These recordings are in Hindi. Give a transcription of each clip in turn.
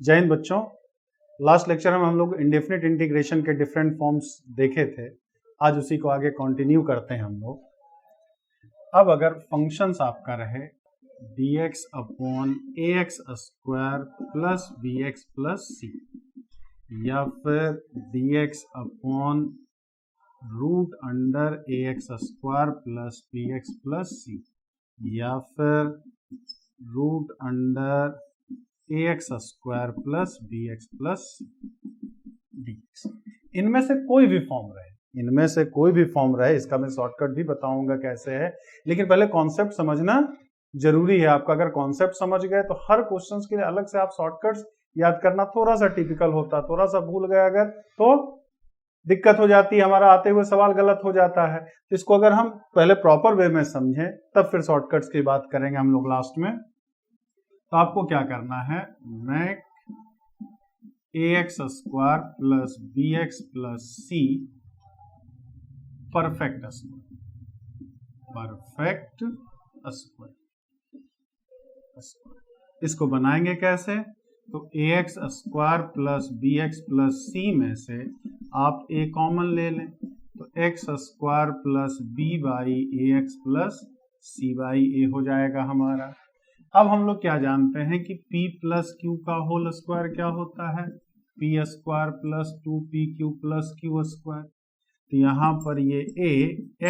जय हिंद बच्चों। लास्ट लेक्चर में हम लोग इंडेफिनिट इंटीग्रेशन के डिफरेंट फॉर्म्स देखे थे। आज उसी को आगे कंटिन्यू करते हैं हम लोग। अब अगर फंक्शंस आपका रहे dx upon ax square plus bx plus c, या फिर dx upon root under ax square plus bx plus c, या फिर root under ax square plus bx plus dx, इनमें से कोई भी फॉर्म रहे, इसका मैं शॉर्टकट भी बताऊंगा कैसे है। लेकिन पहले कॉन्सेप्ट समझना जरूरी है आपका। अगर कॉन्सेप्ट समझ गए तो हर क्वेश्चंस के लिए अलग से आप शॉर्टकट्स याद करना थोड़ा सा टिपिकल होता, थोड़ा सा भूल गए अगर तो दिक्कत हो जाती है, हमारा आते हुए सवाल गलत हो जाता है। तो इसको अगर हम पहले प्रॉपर वे में समझें तब फिर शॉर्टकट्स की बात करेंगे हम लोग लास्ट में। तो आपको क्या करना है, make ax square plus bx plus c perfect square. इसको बनाएंगे कैसे? तो ax square plus bx plus c में से आप a कॉमन ले लें, तो x square plus b by ax plus c by a हो जाएगा हमारा। अब हम लोग क्या जानते हैं कि p प्लस q का होल स्क्वायर क्या होता है, p square plus 2pq plus q square. तो यहाँ पर ये a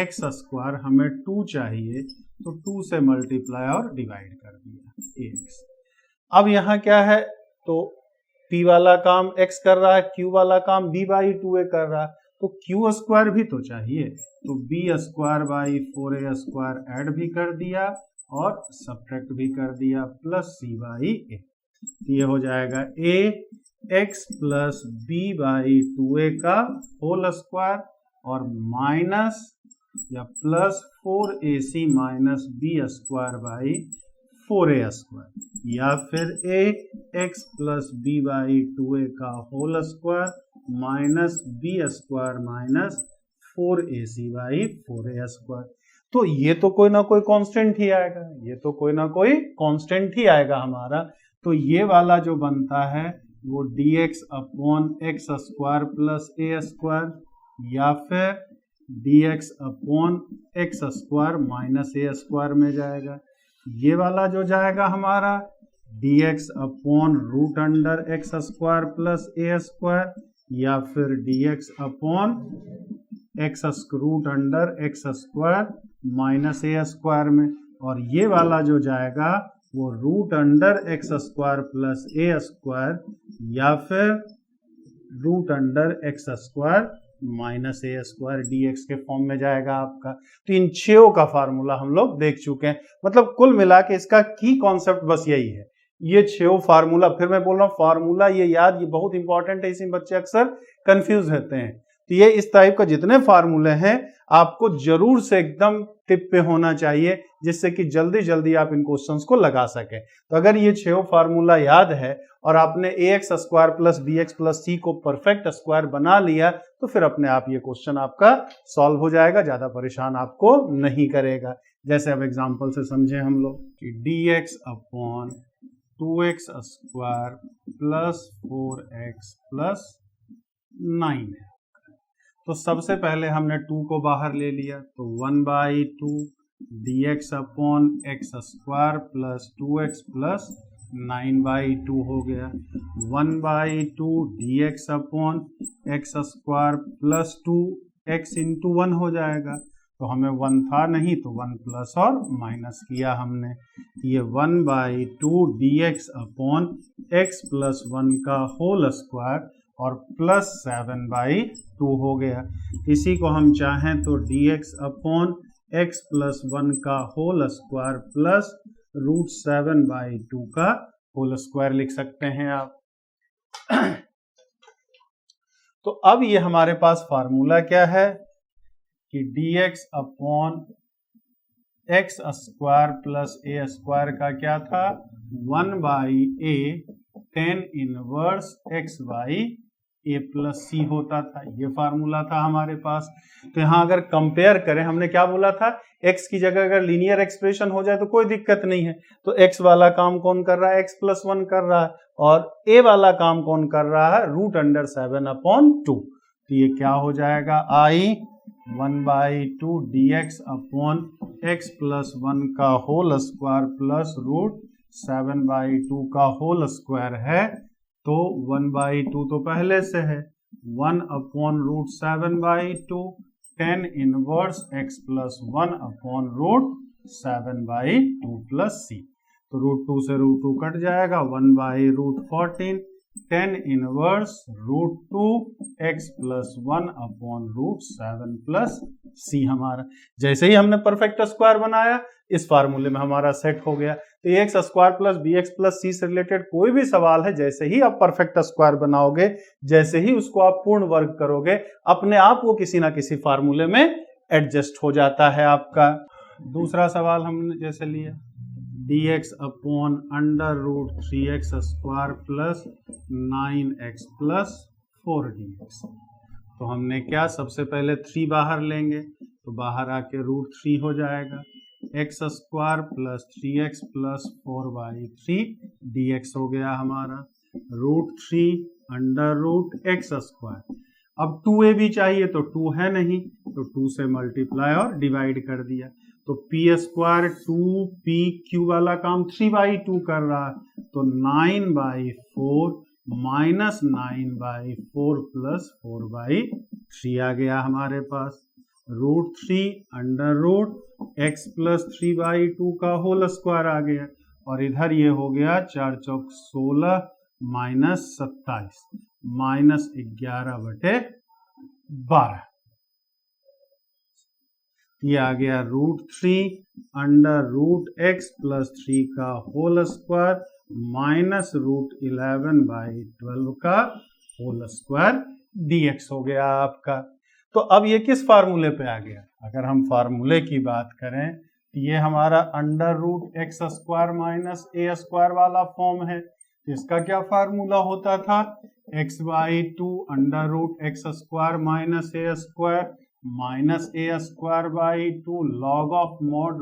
x स्क्वायर हमें 2 चाहिए, तो 2 से मल्टीप्लाई और डिवाइड कर दिया ax। अब यहाँ क्या है, तो p वाला काम x कर रहा है, q वाला काम b बाई 2a कर रहा है, तो q स्क्वायर भी तो चाहिए, तो b square by 4a square add भी कर दिया और सब्ट्रैक्ट भी कर दिया प्लस c बाई a। ये हो जाएगा a x plus b by 2a का होल स्क्वायर और माइनस या plus 4ac minus b square by 4a square, या फिर a x plus b by 2a का whole square minus b square minus 4ac by 4a square. तो ये तो कोई ना कोई कांस्टेंट ही आएगा, हमारा। तो ये वाला जो बनता है वो dx upon x square plus a square, या फिर dx upon x square minus a square में जाएगा। ये वाला जो जाएगा हमारा dx upon root under x square plus a square, या फिर dx upon x root under x square minus a square में। और ये वाला जो जाएगा वो root under x square plus a square, या फिर root under x square minus a square dx के फॉर्म में जाएगा आपका। तो इन 6 का फार्मूला हम लोग देख चुके हैं। मतलब कुल मिला के इसका की कॉन्सेप्ट बस यही है, ये 6 फार्मूला। फिर मैं बोल रहा हूँ फार्मूला ये याद, ये बहुत इंपॉर्टेंट है, इसी में बच्चे अक्सर कंफ्यूज रहते हैं। तो ये इस टाइप का जितने फार्मूले हैं आपको जरूर से एकदम टिप पे होना चाहिए, जिससे कि जल्दी जल्दी आप इन क्वेश्चंस को लगा सकें। तो अगर ये 6 फार्मूला याद है और आपने ax square plus bx plus c को परफेक्ट स्क्वायर बना लिया, तो फिर अपने आप ये क्वेश्चन आपका सॉल्व हो जाएगा, ज्यादा परेशान आपको नहीं करेगा। जैसे अब एग्जांपल से समझे हम लोग कि dx upon 2x square plus 4x plus 9 है। तो सबसे पहले हमने 2 को बाहर ले लिया, तो 1 by 2 dx upon x square plus 2x plus 9 by 2 हो गया। 1 by 2 dx upon x square plus 2x into 1 हो जाएगा। तो हमें 1 था नहीं, तो 1 प्लस और माइनस किया हमने। ये 1 by 2 dx upon x plus 1 का होल स्क्वायर और प्लस 7 बाई 2 हो गया। इसी को हम चाहें तो dx अपॉन x प्लस 1 का whole square plus root 7 by 2 का होल स्क्वायर लिख सकते हैं आप। तो अब ये हमारे पास फार्मूला क्या है कि dx upon x square plus a square का क्या था, 1 by a tan inverse x by A plus C होता था, ये फार्मूला था हमारे पास। तो यहाँ अगर कंपेयर करें, हमने क्या बोला था, x की जगह अगर लीनियर एक्सप्रेशन हो जाए तो कोई दिक्कत नहीं है। तो x वाला काम कौन कर रहा है, x प्लस 1 कर रहा है, और a वाला काम कौन कर रहा है, √7/2। तो ये क्या हो जाएगा, i 1/2 dx upon x plus 1 का होल स्क्वायर प्लस √7/2 का होल स्क्वायर है। तो 1/2 तो पहले से है, 1 upon √7/2 tan inverse x plus 1 upon √7/2 plus c। तो √2 से √2 कट जाएगा, 1/√14 tan inverse √2 x plus 1 upon √7 plus c हमारा। जैसे ही हमने परफेक्ट स्क्वायर बनाया, इस फार्मूले में हमारा सेट हो गया। तो ये X square plus B X plus C से रिलेटेड कोई भी सवाल है, जैसे ही आप परफेक्ट स्क्वायर बनाओगे, जैसे ही उसको आप पूर्ण वर्ग करोगे, अपने आप वो किसी ना किसी फार्मूले में एडजस्ट हो जाता है आपका। दूसरा सवाल हमने जैसे लिया, dx upon √3x square plus 9x plus 4 dx। तो हमने क्या, सबसे पहले 3 बाहर लेंगे, तो बाहर आके √3 हो जाएगा, x square plus 3x plus 4/3 dx हो गया हमारा, √3 √x स्क्वायर। अब 2a भी चाहिए, तो 2 है नहीं, तो 2 से मल्टीप्लाई और डिवाइड कर दिया। तो p स्क्वायर 2pq वाला काम 3/2 कर रहा है, तो 9/4 माइनस 9/4 प्लस 4/3 आ गया हमारे पास, √3 x प्लस 3/2 का होल स्क्वायर आ गया, और इधर ये हो गया 4 चौक 16 माइनस 27 माइनस 11/12। ये आ गया √3 √x प्लस 3 का होल स्क्वायर माइनस √11/12 का होल स्क्वायर dx हो गया आपका। तो अब ये किस फार्मूले पे आ गया, अगर हम फार्मूले की बात करें, तो ये हमारा √x square minus a square वाला फॉर्म है। इसका क्या फार्मूला होता था, x/2 √x square minus a square minus a square by 2 log of mod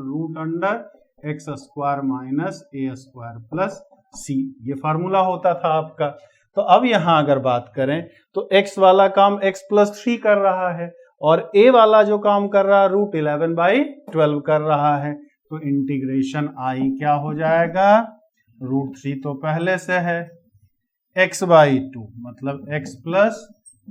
√x square minus a square plus c, ये फार्मूला होता था आपका। तो अब यहां अगर बात करें, तो x वाला काम x प्लस 3 कर रहा है, और a वाला जो काम कर रहा है √11/12 कर रहा है। तो इंटीग्रेशन i क्या हो जाएगा, √3 तो पहले से है, x/2 मतलब x plus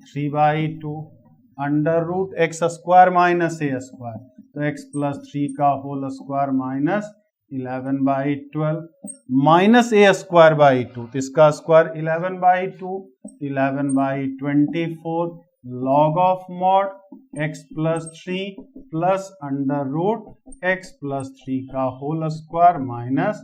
3/2 √x square minus a square, तो x प्लस 3 का whole square minus 11/12 minus a square by 2, तो इसका square 11/2 11/24 log of mod x plus 3 plus √x plus 3 का whole square minus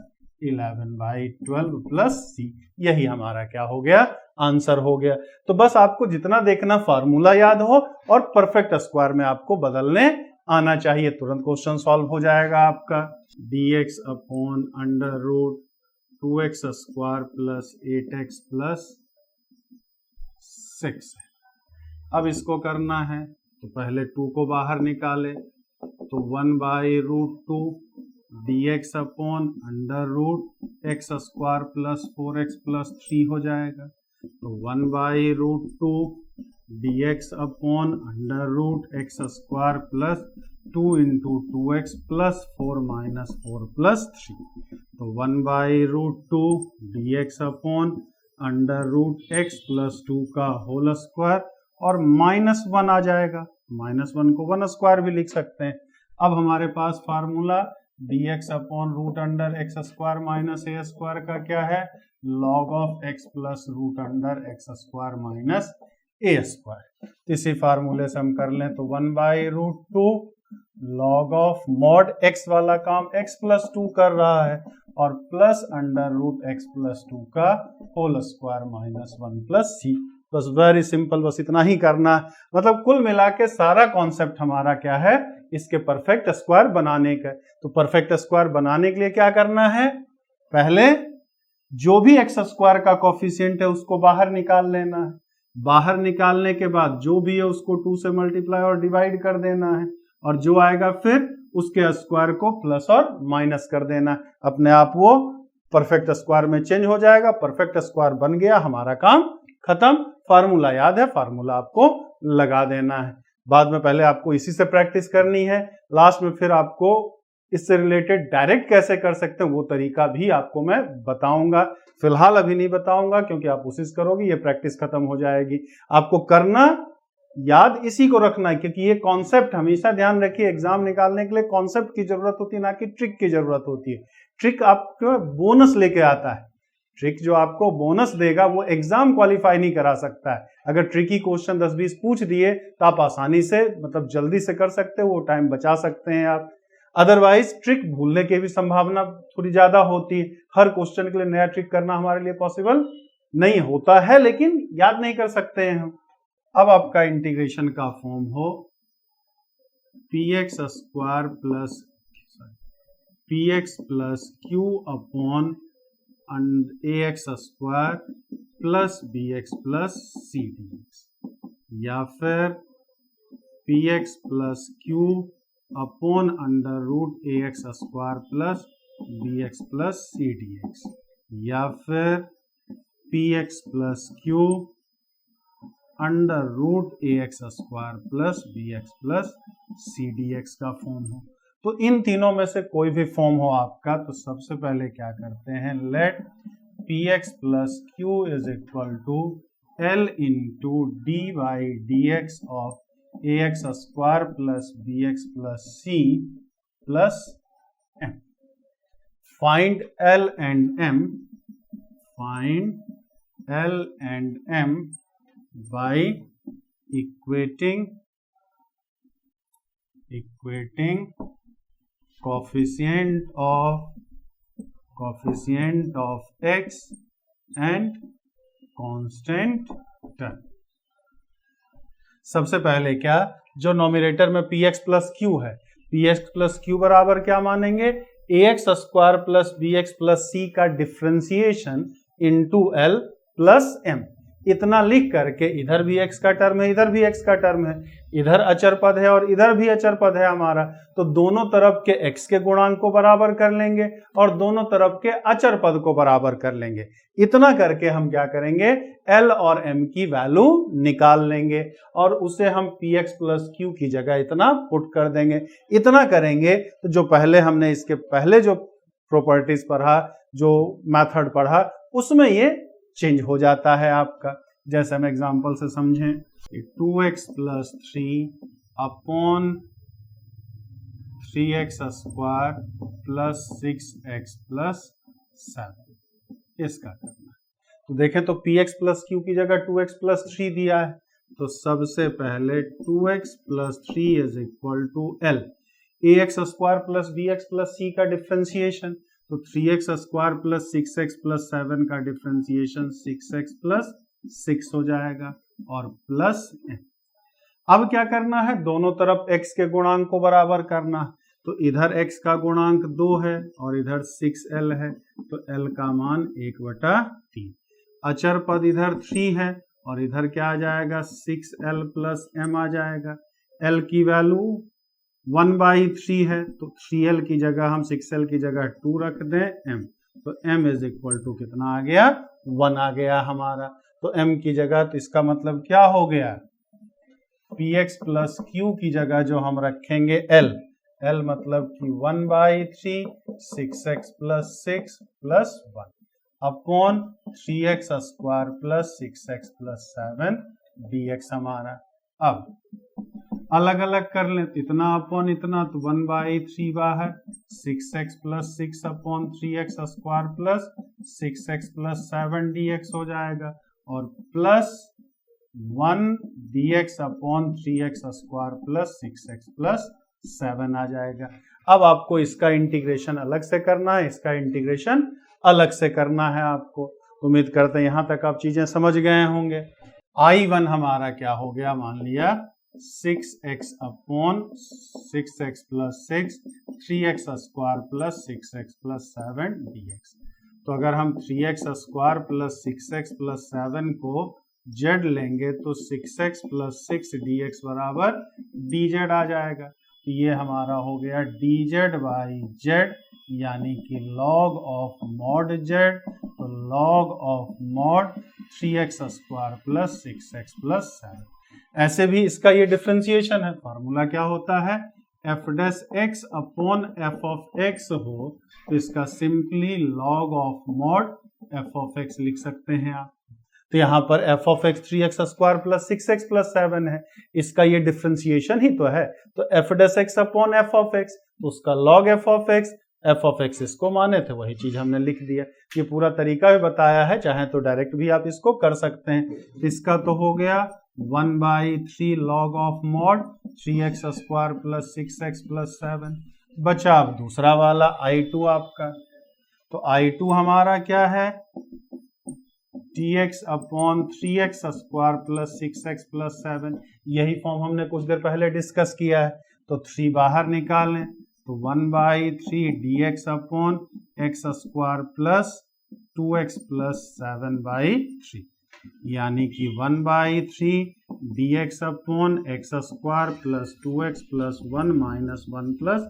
11/12 plus c। यही हमारा क्या हो गया, आंसर हो गया। तो बस आपको जितना देखना फार्मूला याद हो और परफेक्ट स्क्वायर में आपको बदलने आना चाहिए, तुरंत क्वेश्चन सॉल्व हो जाएगा आपका। dx upon √2x square plus 8x plus 6। अब इसको करना है, तो पहले 2 को बाहर निकाले, तो 1/√2 dx upon √x square plus 4x plus 3 हो जाएगा। तो 1/√2 dx upon √x square plus 2 into 2x plus 4 minus 4 plus 3। तो 1/√2 dx अपॉन √x प्लस 2 का होल स्क्वायर, और -1 आ जाएगा, -1 को 1 स्क्वायर भी लिख सकते हैं। अब हमारे पास formula dx upon √x square minus a square का क्या है, log of x plus √x square minus a square. इसी फार्मूले से हम कर लें, तो 1/√2 लॉग ऑफ मॉड x वाला काम x प्लस 2 कर रहा है, और प्लस √x प्लस 2 का whole square minus 1 plus c। बस वेरी सिंपल, बस इतना ही करना है। मतलब कुल मिला के सारा कॉन्सेप्ट हमारा क्या है, इसके परफेक्ट स्क्वायर बनाने का। तो परफेक्ट स्क्वायर बनाने के लिए क्या करना है, पहले जो भी एक्स स्क्वायर का कोफिशिएंट है उसको बाहर निकाल लेना है। बाहर निकालने के बाद जो भी है उसको 2 से मल्टीप्लाई और डिवाइड कर देना है, और जो आएगा फिर उसके स्क्वायर को प्लस और माइनस कर देना है। अपने आप वो परफेक्ट स्क्वायर में चेंज हो जाएगा, परफेक्ट स्क्वायर बन गया, हमारा काम खत्म। फार्मूला याद है, फार्मूला आपको लगा देना है। बाद में पहले आपको इसी से प्रैक्टिस करनी है, लास्ट में फिर आपको इससे रिलेटेड डायरेक्ट कैसे कर सकते हैं वो तरीका भी आपको मैं बताऊंगा। फिलहाल अभी नहीं बताऊंगा क्योंकि आप कोशिश करोगे, ये प्रैक्टिस खत्म हो जाएगी। आपको करना याद इसी को रखना है, क्योंकि ये कॉन्सेप्ट हमेशा ध्यान रखिए, एग्जाम निकालने के लिए कॉन्सेप्ट की जरूरत होती है, ना कि ट्रिक की जरूरत होती है। ट्रिक आपको बोनस लेके आता है, ट्रिक जो आपको बोनस देगा वो एग्जाम क्वालिफाई नहीं करा सकता है। अगर ट्रिकी क्वेश्चन 10-20 पूछ दिए तो आप आसानी से मतलब जल्दी से कर सकते हो, वो टाइम बचा सकते हैं आप। अदरवाइज ट्रिक भूलने की भी संभावना थोड़ी ज्यादा होती है। हर क्वेश्चन के लिए नया ट्रिक करना हमारे लिए पॉसिबल नहीं होता है, लेकिन याद नहीं कर सकते हैं हम। अब आपका इंटीग्रेशन का फॉर्म हो px square plus px plus q upon ax square plus bx plus c dx, या फिर px plus q upon under root ax square plus bx plus c dx, या फिर px plus q under root ax square plus bx plus c dx का फॉर्म हो। तो इन तीनों में से कोई भी फॉर्म हो आपका, तो सबसे पहले क्या करते हैं, let px plus q is equal to l into D by D X of ax square plus bx plus c plus m। Find l and m, find l and m by equating coefficient of x and constant term। सबसे पहले क्या, जो नोमिनेटर में px प्लस q है, px प्लस q बराबर क्या मानेंगे, ax square plus bx plus c का differentiation into l plus m। इतना लिख करके, इधर भी x का टर्म है, इधर भी x का टर्म है, इधर अचर पद है और इधर भी अचर पद है हमारा, तो दोनों तरफ के x के गुणांक को बराबर कर लेंगे और दोनों तरफ के अचर पद को बराबर कर लेंगे। इतना करके हम क्या करेंगे, l और m की वैल्यू निकाल लेंगे और उसे हम px प्लस q की जगह इतना पुट कर देंगे। इतना करेंगे तो जो पहले हमने इसके पहले जो प्रॉपर्टीज पढ़ा, जो मेथड पढ़ा, उसमें ये चेंज हो जाता है आपका। जैसे हम एग्जांपल से समझें, 2x plus 3 upon 3x square plus 6x plus 7, इसका करना है। तो देखें तो px प्लस q की जगह 2x प्लस 3 दिया है, तो सबसे पहले 2x plus 3 is equal to l, ax square plus bx plus c का डिफ्रेंसिएशन, तो 3x square plus 6x plus 7 का डिफ्रेंसिएशन 6x प्लस 6 हो जाएगा और प्लस m। अब क्या करना है, दोनों तरफ x के गुणांक को बराबर करना है। तो इधर x का गुणांक 2 है और इधर 6l है, तो l का मान 1/3। अचर पद इधर 3 है और इधर क्या आ जाएगा, 6l प्लस m आ जाएगा। l की वैल्यू 1/3 है, तो 3l की जगह हम 6l की जगह 2 रख दें m, तो m इज इक्वल टू कितना आ गया, 1 आ गया हमारा। तो m की जगह, तो इसका मतलब क्या हो गया, px प्लस q की जगह जो हम रखेंगे l मतलब कि 1/3 6x plus 6 plus 1 upon 3x square plus 6x plus 7 dx हमारा। अब अलग अलग कर लें, तो इतना अपॉन इतना, तो 1/3 बाहर, 6x plus 6 upon 3x square plus 6x plus 7 dx हो जाएगा और plus 1 dx upon 3x square plus 6x plus 7 आ जाएगा। अब आपको इसका इंटीग्रेशन अलग से करना है, इसका इंटीग्रेशन अलग से करना है आपको। उम्मीद करते हैं यहां तक आप चीजें समझ गए होंगे। I1 हमारा क्या हो गया, मान लिया 6x upon 6x plus 6 3x square plus 6x plus 7 dx। तो अगर हम 3x square plus 6x plus 7 को जेड लेंगे तो 6x प्लस 6 dx बराबर dz आ जाएगा। तो ये हमारा हो गया dz बाई जेड, यानी कि log ऑफ मॉड जेड, तो log of mod 3x square plus 6x plus 7। ऐसे भी इसका ये डिफरेंशिएशन है। फॉर्मूला क्या होता है, F dash x upon F of x हो तो इसका simply log of mod F of x लिख सकते हैं आप। तो यहाँ पर F of x 3x square plus 6x plus 7 है, इसका ये डिफरेंशिएशन ही तो है। तो F dash x upon F of x, तो उसका log एफ ऑफ एक्स इसको माने थे, वही चीज हमने लिख दिया। ये पूरा तरीका भी बताया है, चाहे तो डायरेक्ट भी आप इसको कर सकते हैं। इसका तो हो गया 1/3 log of mod 3x square plus 6x plus 7। बचा अब दूसरा वाला I2 आपका, तो I2 हमारा क्या है, dx upon 3x square plus 6x plus 7। यही फॉर्म हमने कुछ देर पहले डिस्कस किया है। तो 3 बाहर निकालें तो 1/3 dx upon x square plus 2x plus 7/3, यानी कि 1/3 dx upon x square plus 2x plus 1 minus 1 plus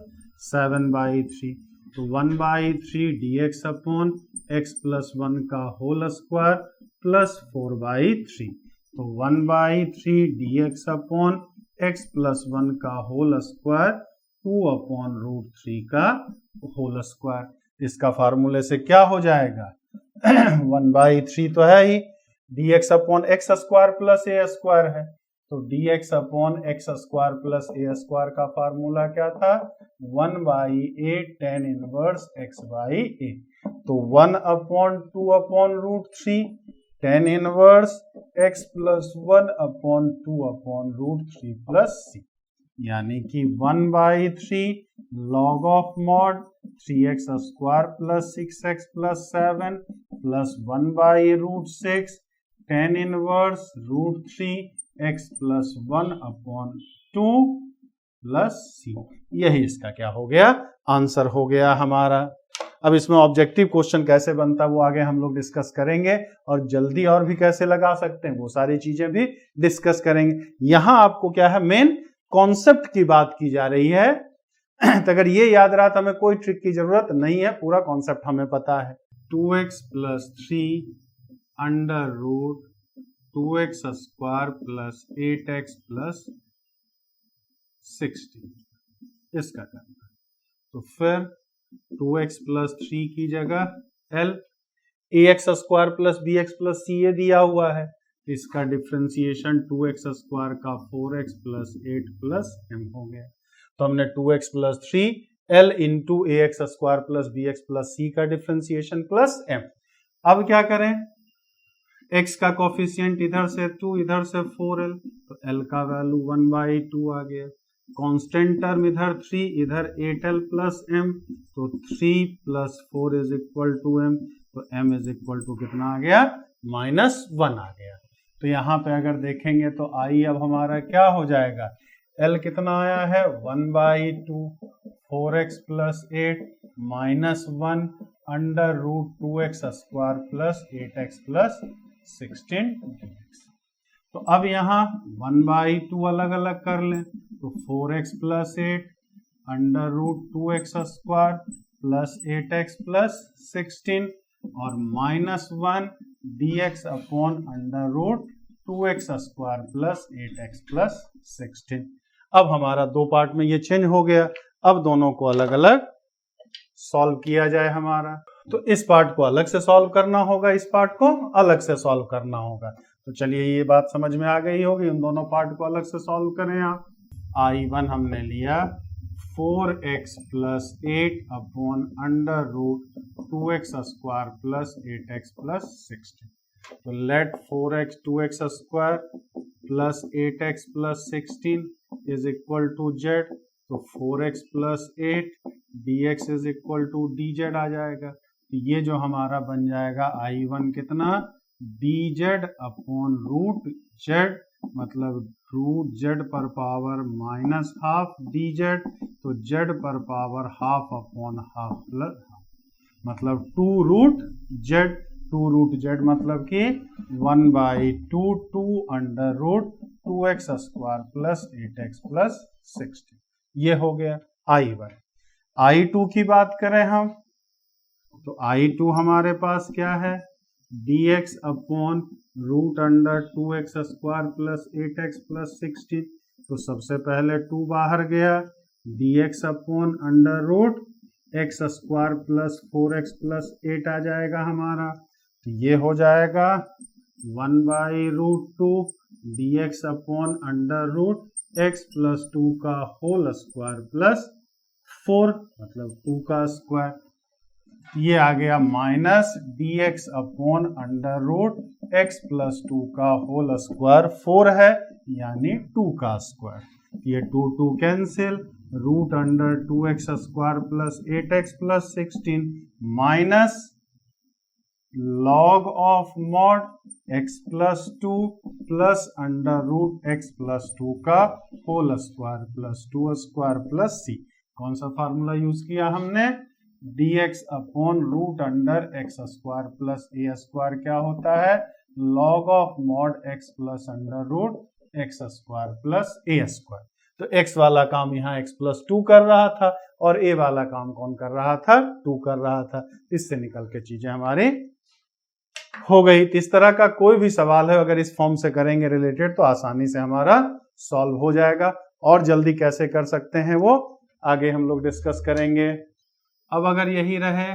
7/3। तो 1/3 dx अपॉन x प्लस 1 का होल स्क्वायर प्लस 4/3। तो 1/3 dx अपॉन x प्लस 1 का होल स्क्वायर 2 अपॉन रूट 3 का होल स्क्वायर। इसका फार्मूले से क्या हो जाएगा 1/3 तो है ही, dx upon X square plus A square है, तो dx upon X square plus A square का फार्मूला क्या था 1/a tan इनवर्स x/a। तो 1 upon 2 upon root 3 tan inverse x plus 1 upon 2 upon root 3 plus c, यानी कि 1/3 log of mod 3x square plus 6x plus 7 plus 1/√6 tan inverse root 3 x plus 1 upon 2 plus c। यही इसका क्या हो गया, आंसर हो गया हमारा। अब इसमें ऑब्जेक्टिव क्वेश्चन कैसे बनता है वो आगे हम लोग डिस्कस करेंगे, और जल्दी और भी कैसे लगा सकते हैं वो सारी चीजें भी डिस्कस करेंगे। यहां आपको क्या है, मेन कॉन्सेप्ट की बात की जा रही है। तो अगर ये याद रहा तो हमें कोई ट्रिक की जरूरत नहीं है, पूरा कॉन्सेप्ट हमें पता है। 2x plus 3 under root 2x square plus 8x plus 16 इसका करना है। तो फिर 2x प्लस 3 की जगह l, ax square plus bx plus c ये दिया हुआ है, इसका डिफ्रेंसिएशन 2x स्क्वायर का 4x प्लस 8 प्लस m हो गया। तो हमने 2x plus 3 l into ax square plus bx plus c का डिफ्रेंसिएशन प्लस m। अब क्या करें, x का कोफिशिएंट इधर से 2 इधर से 4l, तो l का वैल्यू 1/2 आ गया। कांस्टेंट टर्म इधर 3 इधर 8l प्लस m, तो 3 plus 4 is equal to m, तो m इज इक्वल टू कितना आ गया -1 आ गया। तो यहाँ पे अगर देखेंगे तो i अब हमारा क्या हो जाएगा, l कितना आया है 1/2 4x plus 8 -1 under root 2x square plus 8x plus 16 dx। तो अब यहाँ 1/2 अलग अलग कर लें, तो 4x plus 8 under root 2x square plus 8x plus 16 और -1 dx upon under root 2x square plus 8x plus 16। अब हमारा दो पार्ट में ये चेंज हो गया। अब दोनों को अलग अलग सॉल्व किया जाए हमारा, तो इस पार्ट को अलग से सॉल्व करना होगा, इस पार्ट को अलग से सॉल्व करना होगा। तो चलिए ये बात समझ में आ गई होगी, उन दोनों पार्ट को अलग से सॉल्व करें आप। I1 हमने लिया 4x plus 8 upon under root 2x square plus 8x plus 16। तो let 4x 2x square plus 8x plus 16 is equal to z। तो 4x plus 8 dx is equal to dz आ जाएगा। तो ये जो हमारा बन जाएगा I1 कितना dz अपॉन रूट z, मतलब रूट z पर पावर माइनस हाफ dz, तो z पर power half upon half plus half, मतलब 2 रूट z 2√z मतलब कि 1/2 2 under root 2x square plus 8x plus 16। ये हो गया I1। I2 की बात करें हम तो I2 हमारे पास क्या है, dx upon root under 2x square plus 8x plus 16। तो सबसे पहले 2 बाहर गया, dx upon under root x square plus 4x plus 8 आ जाएगा हमारा। तो ये हो जाएगा 1/√2 dx upon under root x plus 2 का होल स्क्वायर प्लस 4 मतलब 2 का स्क्वायर। ये आ गया minus dx upon under root x plus 2 का होल स्क्वायर 4 है यानी 2 का स्क्वायर। ये 2 cancel, root under 2x square plus 8x plus 16 minus log of mod x plus 2 plus under root x plus 2 का whole square plus 2 square plus c। कौन सा फार्मूला यूज किया हमने, dx upon root under x square plus a square क्या होता है, log of mod x plus under root x square plus a square. तो x वाला काम यहाँ x प्लस 2 कर रहा था और a वाला काम कौन कर रहा था, 2 कर रहा था। इससे निकल के चीजें हमारी हो गई। इस तरह का कोई भी सवाल है अगर इस फॉर्म से करेंगे रिलेटेड तो आसानी से हमारा सॉल्व हो जाएगा। और जल्दी कैसे कर सकते हैं वो आगे हम लोग डिस्कस करेंगे। अब अगर यही रहे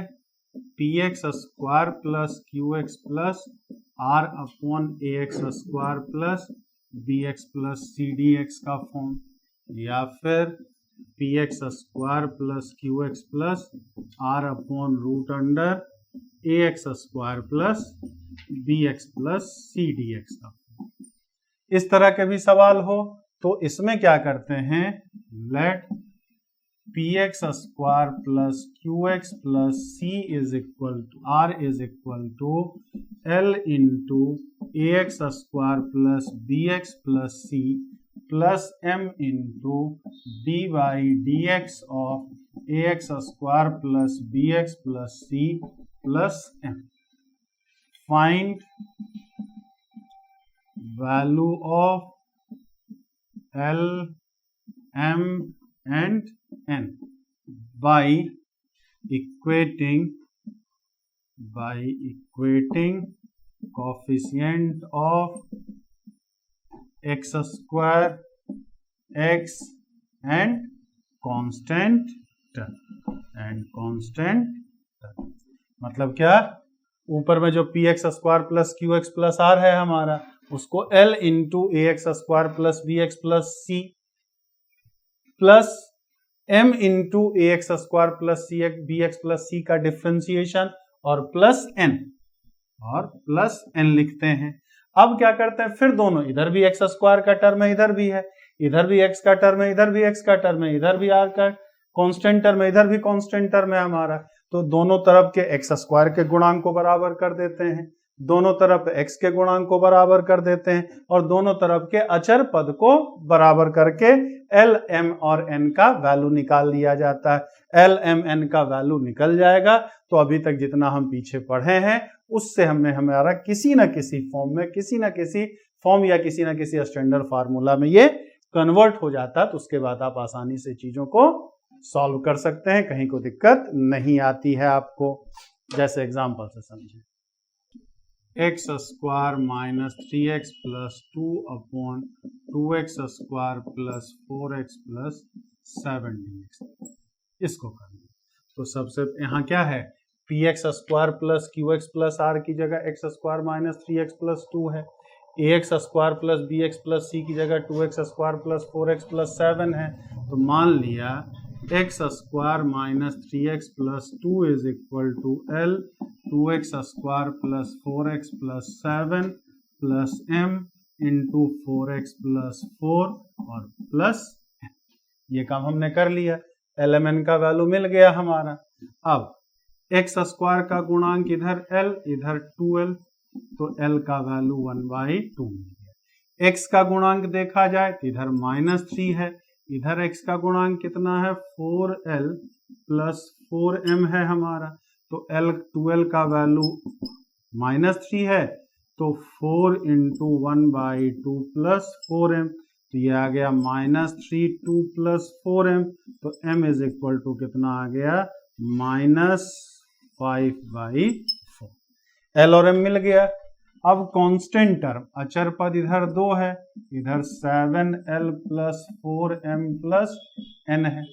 px square plus qx plus r upon ax square plus bx plus cdx का फॉर्म, या फिर px square plus qx plus r upon root under ax square plus bx plus cdx का फॉर्म, इस तरह के भी सवाल हो तो इसमें क्या करते हैं, let px square plus qx plus c is equal to r is equal to l into ax square plus bx plus c plus m into dy dx of ax square plus bx plus c plus m। Find value of l, m and n by equating coefficient of x square, x and constant term मतलब क्या, ऊपर में जो px square plus qx plus r है हमारा उसको l into ax square plus bx plus c plus m into ax square plus bx plus c का डिफ्रेंसिएशन और प्लस n लिखते हैं। अब क्या करते हैं, फिर दोनों, इधर भी x स्क्वायर का टर्म है, इधर भी है, इधर भी x का टर्म है, इधर भी x का टर्म है, इधर भी r का कांस्टेंट टर्म है, इधर भी कांस्टेंट टर्म है हमारा। तो दोनों तरफ के x स्क्वायर के गुणांक को बराबर कर देते हैं, दोनों तरफ x के गुणांक को बराबर कर देते हैं और दोनों तरफ के अचर पद को बराबर करके l, m और n का वैल्यू निकाल लिया जाता है। l, m, n का वैल्यू निकल जाएगा तो अभी तक जितना हम पीछे पढ़े हैं उससे हमारा किसी न किसी फॉर्म में, किसी न किसी फॉर्म या किसी न किसी स्टैंडर्ड फार्मूला में ये कन्वर्ट हो जाता। तो उसके बाद आप आसानी से चीजों को सॉल्व कर सकते हैं, कहीं को दिक्कत नहीं आती है आपको। जैसे एग्जांपल से समझें, x square minus 3x plus 2 upon 2x square plus 4x plus 7 dx, इसको करना। तो सबसे यहाँ क्या है, px square plus qx plus r की जगह x square minus 3x plus 2 है, ax square plus bx plus c की जगह 2x square plus 4x plus 7 है। तो मान लिया x square minus 3x plus 2 is equal to l 2x square plus 4x plus 7 plus m into 4x plus 4 और प्लस m। ये काम हमने कर लिया, lmn का वैल्यू मिल गया हमारा। अब x स्क्वायर का गुणांक इधर l इधर 2l, तो l का वैल्यू 1/2 मिल गया। x का गुणांक देखा जाए तो इधर -3 है, इधर x का गुणांक कितना है 4l प्लस 4m है हमारा। तो l 2l का वैल्यू -3 है तो 4 इंटू 1/2 प्लस 4m, तो ये आ गया -3 2 प्लस 4m, तो m इज इक्वल टू कितना आ गया -5/4। L और m मिल गया। अब कांस्टेंट टर्म अचर पद इधर 2 है, इधर 7l plus 4m plus n है,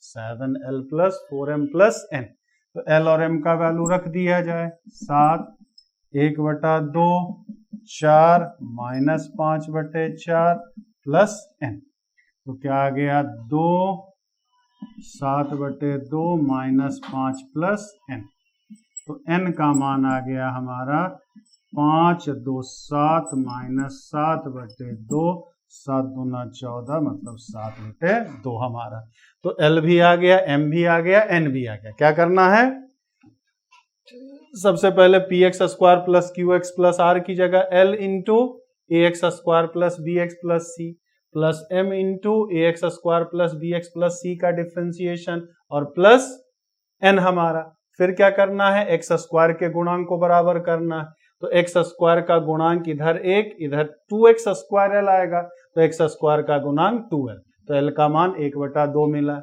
7l plus 4m plus n, तो L और m का वैल्यू रख दिया जाए, 7 1/2 4 -5/4 प्लस n, तो क्या आ गया 2 7/2 -5 प्लस n, तो n का मान आ गया हमारा 5 2 7 -7/2, 7 दूना 14 मतलब 7/2 हमारा। तो L भी आ गया, M भी आ गया, N भी आ गया। क्या करना है, सबसे पहले px square plus qx plus r की जगह L into ax square plus bx plus c plus m into ax square plus bx plus c का डिफ्रेंसिएशन और प्लस n हमारा। फिर क्या करना है, x स्क्वायर के गुणांक को बराबर करना है, तो x स्क्वायर का गुणांक इधर 1 इधर 2x स्क्वायर L आएगा, तो x स्क्वायर का गुणांक 2L, तो L का मान 1/2 मिला।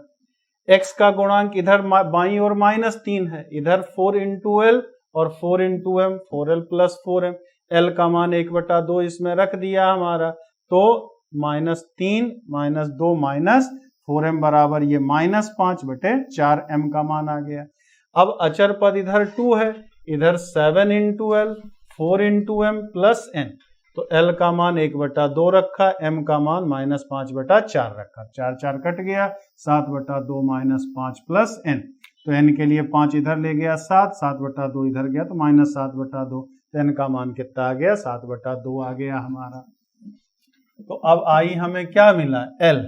x का गुणांक इधर बाईं ओर -3 है, इधर 4 इंटू एल और 4 into m, 4l plus 4m, L का मान 1/2 इसमें रख दिया हमारा, तो -3 -2 -4m बराबर ये -5/4m का मान आ गया। अब अचर पद इधर 2 है, इधर 7 into L 4 into m plus n, तो L का मान 1/2 रखा, m का मान -5/4 रखा, 4 4 कट गया, 7/2 -5 प्लस n, तो n के लिए 5 इधर ले गया 7, 7/2 इधर गया तो -7/2, तो n का मान कितना आ गया 7/2 आ गया हमारा। तो अब आई हमें क्या मिला, L,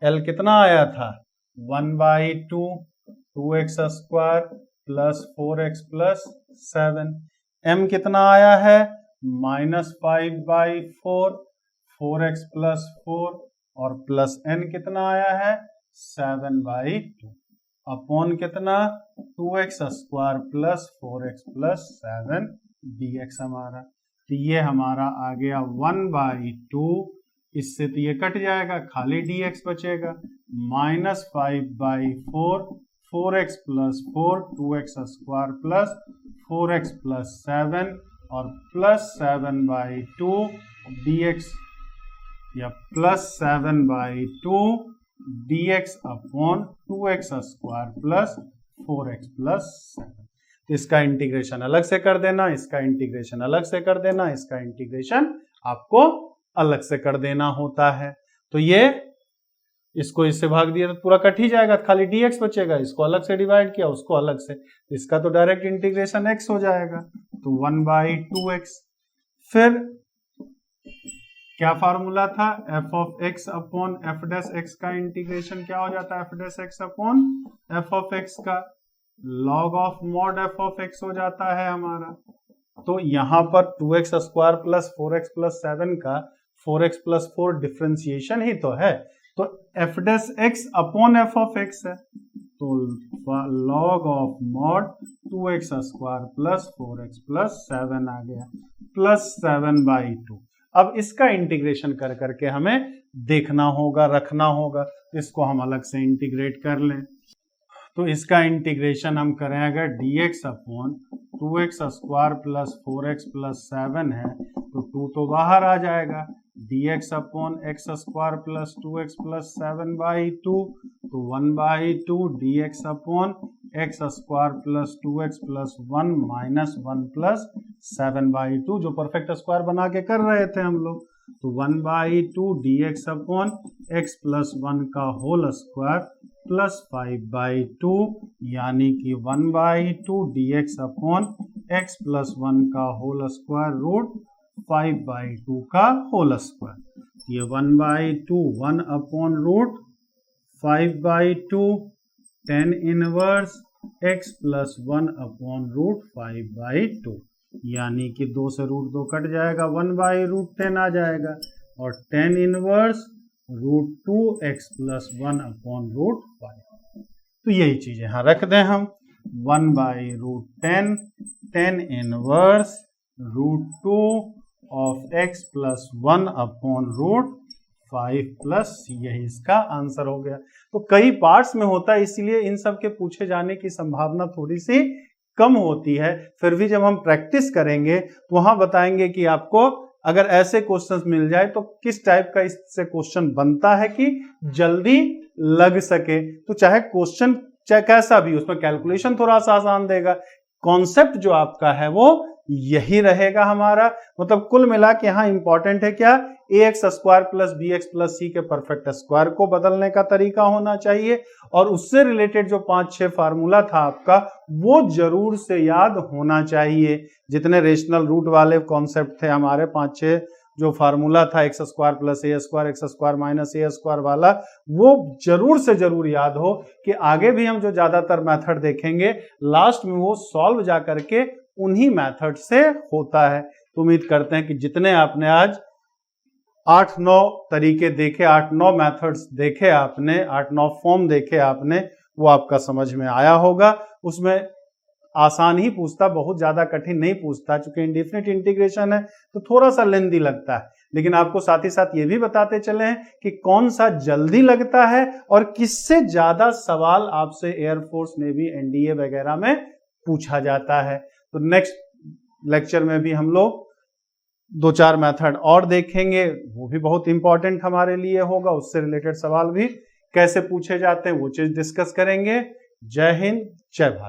L कितना आया था 1/2 2x square plus 4x plus 7, m कितना आया है -5/4 4x प्लस 4 और प्लस n कितना आया है 7/2 अपॉन कितना 2x square plus 4x plus 7 dx हमारा, तो ये हमारा आ गया 1/2, इससे तो ये कट जाएगा खाली dx बचेगा, -5/4 4x plus 4 2x square plus 4x plus 7 और प्लस 7/2 dx या plus 7/2 dx upon 2x square plus 4x plus 7। तो इसका इंटीग्रेशन अलग से कर देना, इसका इंटीग्रेशन अलग से कर देना, इसका इंटीग्रेशन आपको अलग से कर देना होता है। तो ये इसको इससे भाग दिया तो पूरा कट ही जाएगा, खाली dx बचेगा, इसको अलग से डिवाइड किया उसको अलग से, इसका तो डायरेक्ट इंटीग्रेशन x हो जाएगा, तो 1/2x। फिर क्या फार्मूला था, f of x upon f dash x का इंटीग्रेशन क्या हो जाता है, f dash x upon f of x का log of mod f of x हो जाता है हमारा। तो यहाँ पर 2x square plus 4x plus 7 का 4x प्लस 4 डिफ्रेंसिएशन ही तो है, तो f dash x upon f of x है, तो log of mod 2x square plus 4x plus 7 आ गया प्लस 7/2। अब इसका इंटीग्रेशन कर करके हमें देखना होगा, रखना होगा, इसको हम अलग से इंटीग्रेट कर लें। तो इसका इंटीग्रेशन हम करेंगे dx upon 2x square plus 4x plus 7 है, तो 2 तो बाहर आ जाएगा, dx upon x square plus 2x plus 7/2, तो 1/2 dx upon x square plus 2x plus 1 minus 1 plus 7/2, जो परफेक्ट स्क्वायर बना के कर रहे थे हम लोग, तो 1/2 dx अपॉन x प्लस 1 का होल स्क्वायर प्लस 5/2, यानी कि 1/2 dx अपॉन x प्लस 1 का होल स्क्वायर रूट 5/2 का होल स्क्वायर, ये 1/2 1 upon root 5/2 tan inverse x plus 1 upon root 5/2, यानी कि 2 से रूट 2 कट जाएगा, 1/√10 आ जाएगा और tan inverse root 2x plus 1 upon root 5। तो यही चीजें यहाँ रख दें हम, 1/√10 tan inverse √2 of x plus 1 upon √5 plus c, यही इसका आंसर हो गया। तो कई पार्ट्स में होता है, इसीलिए इन सब के पूछे जाने की संभावना थोड़ी सी कम होती है। फिर भी जब हम प्रैक्टिस करेंगे तो वहां बताएंगे कि आपको अगर ऐसे क्वेश्चंस मिल जाए तो किस टाइप का इससे क्वेश्चन बनता है कि जल्दी लग सके। तो चाहे क्वेश्चन चाहे कैसा भी, उसमें कैलकुलेशन थोड़ा सा आसान देगा, कॉन्सेप्ट जो आपका है वो यही रहेगा हमारा। मतलब कुल मिला के यहाँ इंपॉर्टेंट है क्या, ax square plus bx plus c के परफेक्ट स्क्वायर को बदलने का तरीका होना चाहिए, और उससे रिलेटेड जो 5-6 फार्मूला था आपका वो जरूर से याद होना चाहिए। जितने रेशनल रूट वाले कॉन्सेप्ट थे हमारे 5-6 जो फार्मूला था x square plus A square x square minus A square वाला, वो जरूर से जरूर याद हो कि आगे भी हम जो ज्यादातर मेथड देखेंगे लास्ट में वो सॉल्व जा करके उन्हीं मेथड से होता है। तो उम्मीद करते हैं कि जितने आपने आज 8-9 तरीके देखे, 8-9 मेथड्स देखे आपने, 8-9 फॉर्म देखे आपने, वो आपका समझ में आया होगा। उसमें आसान ही पूछता, बहुत ज्यादा कठिन नहीं पूछता, चूंकि इंडेफिनिट इंटीग्रेशन है तो थोड़ा सा लेंदी लगता है, लेकिन आपको साथ ही साथ ये भी बताते चले हैं कि कौन सा जल्दी लगता है और किससे ज्यादा सवाल आपसे एयरफोर्स, नेवी, एनडीए वगैरह में पूछा जाता है। तो नेक्स्ट लेक्चर में भी हम लोग 2-4 मेथड और देखेंगे, वो भी बहुत इंपॉर्टेंट हमारे लिए होगा, उससे रिलेटेड सवाल भी कैसे पूछे जाते हैं वो चीज डिस्कस करेंगे। जय हिंद, जय भारत।